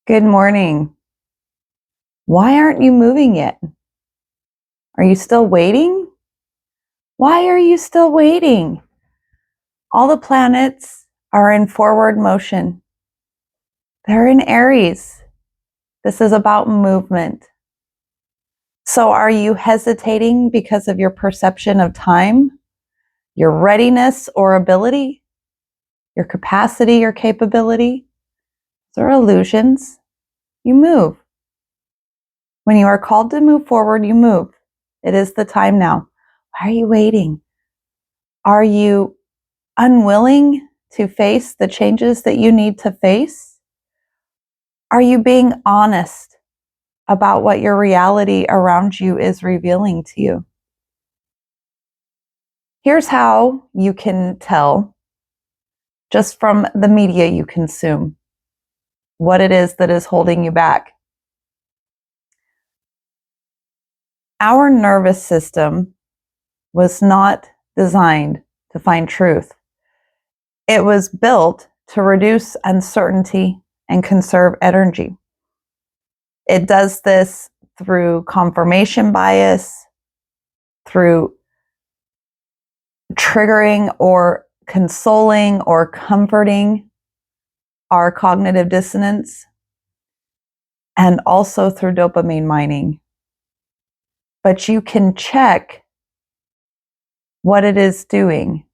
Good morning. Why aren't you moving yet? Are you still waiting? Why are you still waiting? All the planets are in forward motion. They're in Aries. This is about movement. So are you hesitating because of your perception of time, your readiness or ability, your capacity or capability? Those are illusions. You move. When you are called to move forward, you move. It is the time now. Why are you waiting? Are you unwilling to face the changes that you need to face? Are you being honest about what your reality around you is revealing to you? Here's how you can tell just from the media you consume what it is that is holding you back. Our nervous system was not designed to find truth. It was built to reduce uncertainty and conserve energy. It does this through confirmation bias, through triggering or consoling or comforting our cognitive dissonance, and also through dopamine mining. But you can check what it is doing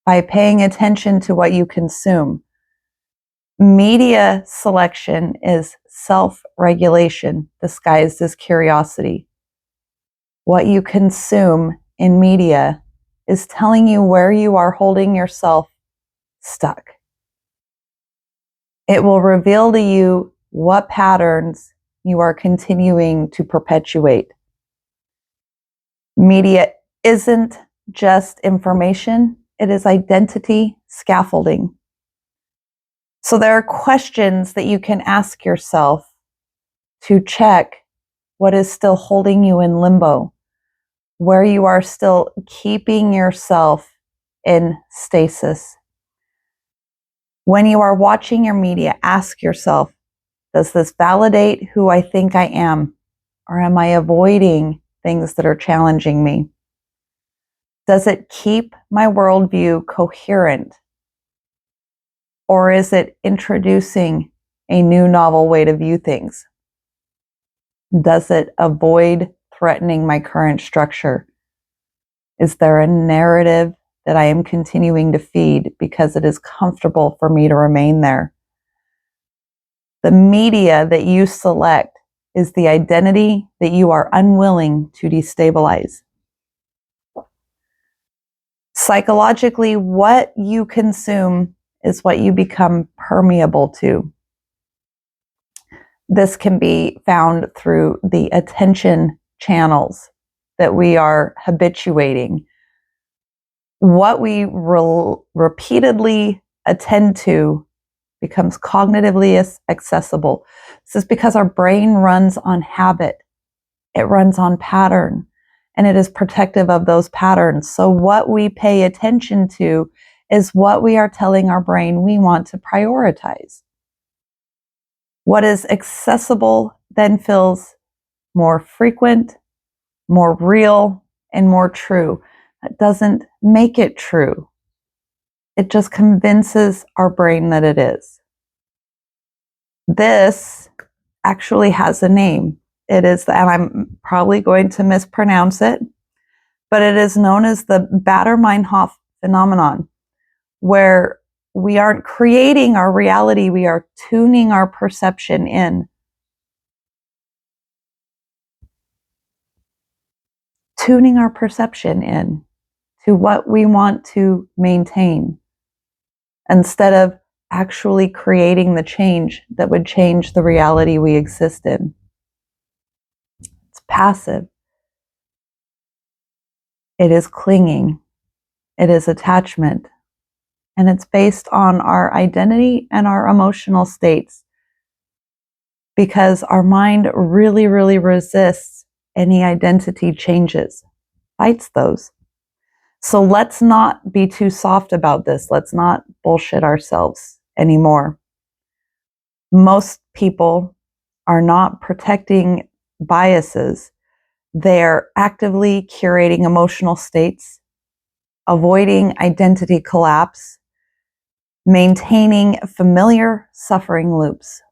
by paying attention to what you consume. Media selection is self-regulation disguised as curiosity. What you consume in media is telling you where you are holding yourself stuck. It will reveal to you what patterns you are continuing to perpetuate. Media isn't just information, it is identity scaffolding. So there are questions that you can ask yourself to check what is still holding you in limbo, where you are still keeping yourself in stasis. When you are watching your media, ask yourself, does this validate who I think I am? Or am I avoiding things that are challenging me? Does it keep my worldview coherent? Or is it introducing a new novel way to view things? Does it avoid threatening my current structure? Is there a narrative that I am continuing to feed because it is comfortable for me to remain there? The media that you select is the identity that you are unwilling to destabilize. Psychologically, what you consume is what you become permeable to. This can be found through the attention channels that we are habituating. What we repeatedly attend to becomes cognitively accessible. This is because our brain runs on habit. It runs on pattern, and it is protective of those patterns. So what we pay attention to is what we are telling our brain we want to prioritize. What is accessible then feels more frequent, more real, and more true. That doesn't make it true. It just convinces our brain that it is. This actually has a name. It is, and I'm probably going to mispronounce it, but it is known as the Baader-Meinhof phenomenon, where we aren't creating our reality, we are tuning our perception in. Tuning our perception in to what we want to maintain, instead of actually creating the change that would change the reality we exist in. It's passive. It is clinging. It is attachment. And it's based on our identity and our emotional states, because our mind really, really resists any identity changes, fights those. So let's not be too soft about this. Let's not bullshit ourselves anymore. Most people are not protecting biases. They're actively curating emotional states, avoiding identity collapse, maintaining familiar suffering loops.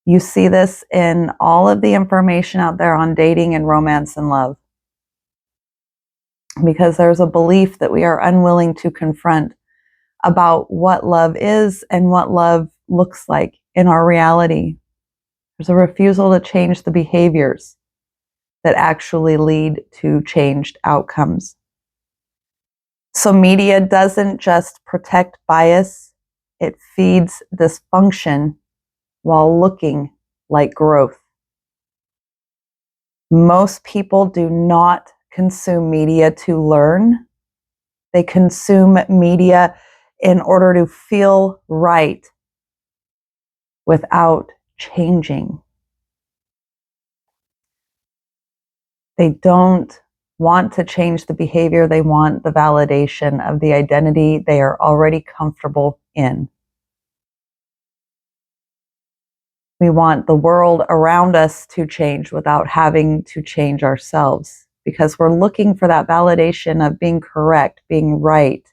You see this in all of the information out there on dating and romance and love, because there's a belief that we are unwilling to confront about what love is and what love looks like in our reality. There's a refusal to change the behaviors that actually lead to changed outcomes. So media doesn't just protect bias, it feeds dysfunction while looking like growth. Most people do not consume media to learn. They consume media in order to feel right without changing. They don't want to change the behavior. They want the validation of the identity they are already comfortable in. We want the world around us to change without having to change ourselves, because we're looking for that validation of being correct, being right,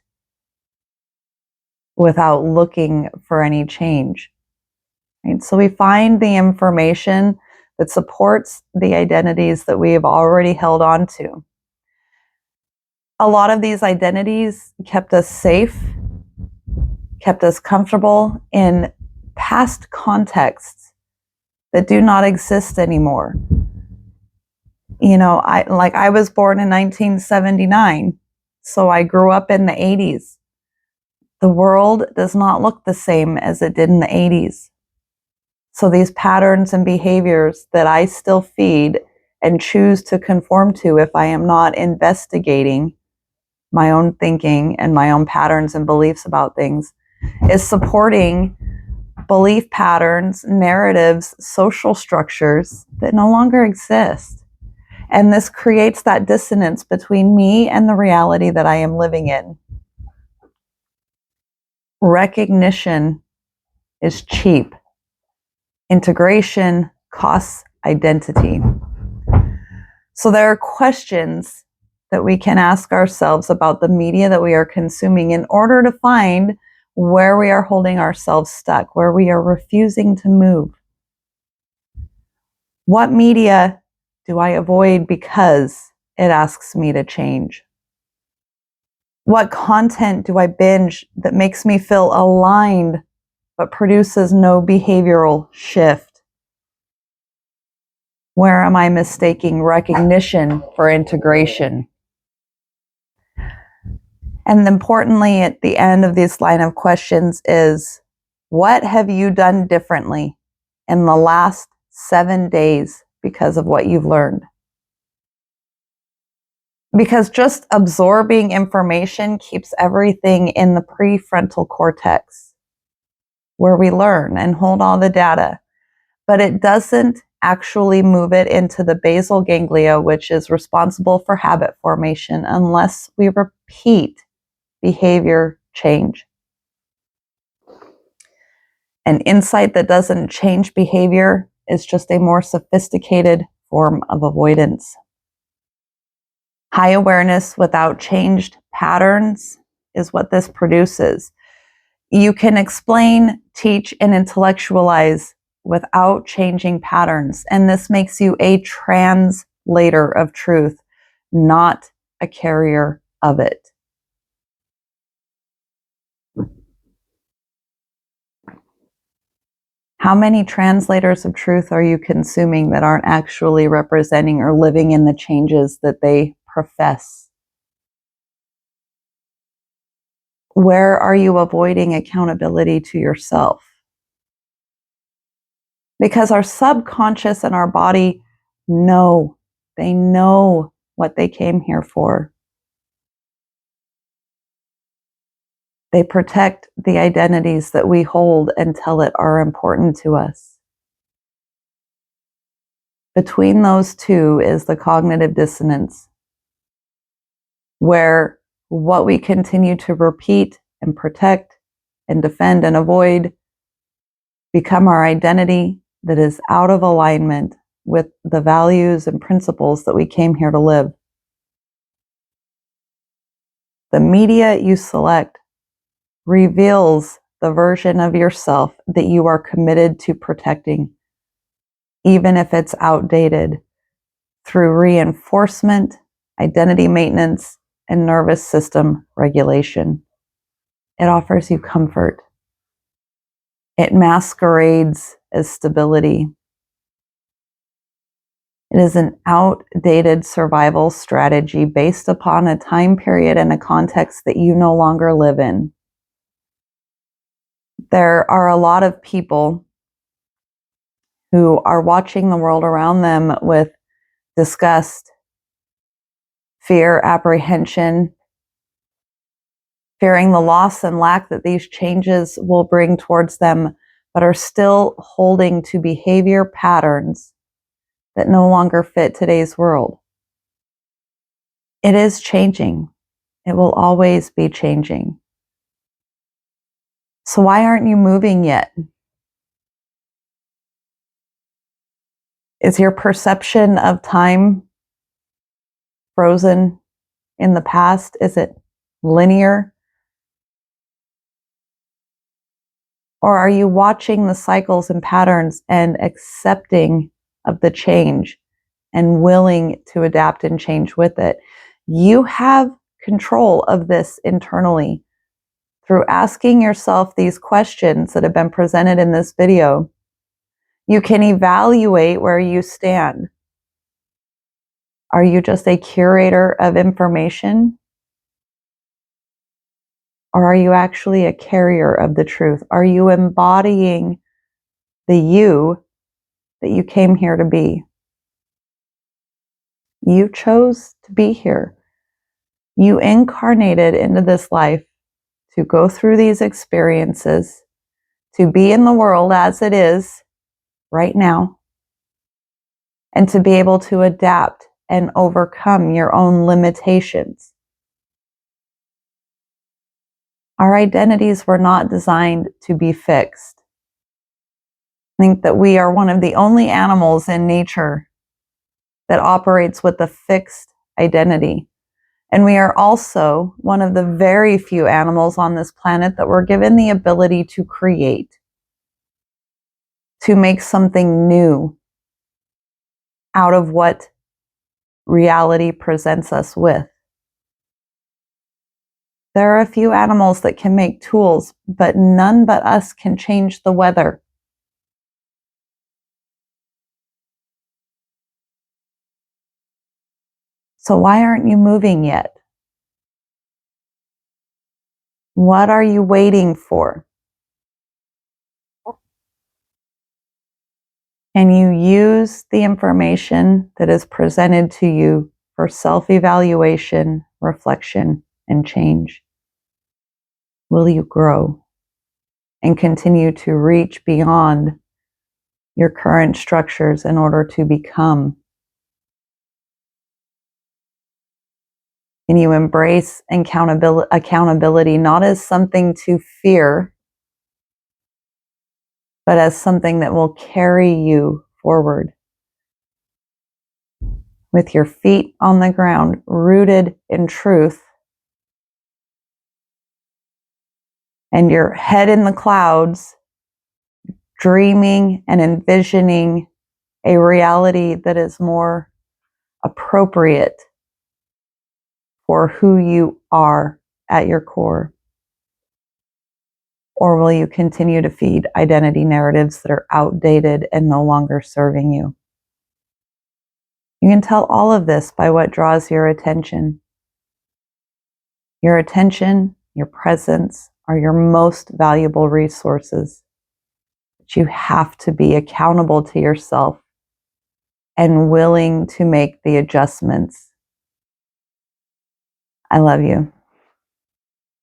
without looking for any change. Right? So we find the information that supports the identities that we have already held on to. A lot of these identities kept us safe, kept us comfortable in past contexts that do not exist anymore. You know, I was born in 1979, so I grew up in the 80s. The world does not look the same as it did in the 80s. So these patterns and behaviors that I still feed and choose to conform to if I am not investigating my own thinking and my own patterns and beliefs about things, is supporting belief patterns, narratives, social structures that no longer exist. And this creates that dissonance between me and the reality that I am living in. Recognition is cheap. Integration costs identity. So there are questions that we can ask ourselves about the media that we are consuming in order to find where we are holding ourselves stuck, where we are refusing to move. What media do I avoid because it asks me to change? What content do I binge that makes me feel aligned but produces no behavioral shift? Where am I mistaking recognition for integration? And importantly, at the end of this line of questions is, what have you done differently in the last 7 days because of what you've learned? Because just absorbing information keeps everything in the prefrontal cortex, where we learn and hold all the data, but it doesn't actually move it into the basal ganglia, which is responsible for habit formation, unless we repeat behavior change. An insight that doesn't change behavior is just a more sophisticated form of avoidance. High awareness without changed patterns is what this produces. You can explain, teach, and intellectualize without changing patterns. And this makes you a translator of truth, not a carrier of it. How many translators of truth are you consuming that aren't actually representing or living in the changes that they profess? Where are you avoiding accountability to yourself? Because our subconscious and our body know, they know what they came here for. They protect the identities that we hold and tell it are important to us. Between those two is the cognitive dissonance, where what we continue to repeat and protect and defend and avoid become our identity that is out of alignment with the values and principles that we came here to live. The media you select reveals the version of yourself that you are committed to protecting, even if it's outdated, through reinforcement, identity maintenance, and nervous system regulation. It offers you comfort. It masquerades as stability. It is an outdated survival strategy based upon a time period and a context that you no longer live in. There are a lot of people who are watching the world around them with disgust, fear, apprehension, fearing the loss and lack that these changes will bring towards them, but are still holding to behavior patterns that no longer fit today's world. It is changing. It will always be changing. So why aren't you moving yet? Is your perception of time frozen in the past? Is it linear? Or are you watching the cycles and patterns and accepting of the change and willing to adapt and change with it? You have control of this internally through asking yourself these questions that have been presented in this video. You can evaluate where you stand. Are you just a curator of information? Or are you actually a carrier of the truth? Are you embodying the you that you came here to be? You chose to be here. You incarnated into this life to go through these experiences, to be in the world as it is right now, and to be able to adapt and overcome your own limitations. Our identities were not designed to be fixed. I think that we are one of the only animals in nature that operates with a fixed identity. And we are also one of the very few animals on this planet that were given the ability to create, to make something new out of what reality presents us with. There are a few animals that can make tools, but none but us can change the weather. So why aren't you moving yet? What are you waiting for? Can you use the information that is presented to you for self-evaluation, reflection, and change? Will you grow and continue to reach beyond your current structures in order to become? Can you embrace accountability not as something to fear, but as something that will carry you forward? With your feet on the ground, rooted in truth, and your head in the clouds, dreaming and envisioning a reality that is more appropriate for who you are at your core? Or will you continue to feed identity narratives that are outdated and no longer serving you? You can tell all of this by what draws your attention. Your attention, your presence are your most valuable resources. But you have to be accountable to yourself and willing to make the adjustments. I love you.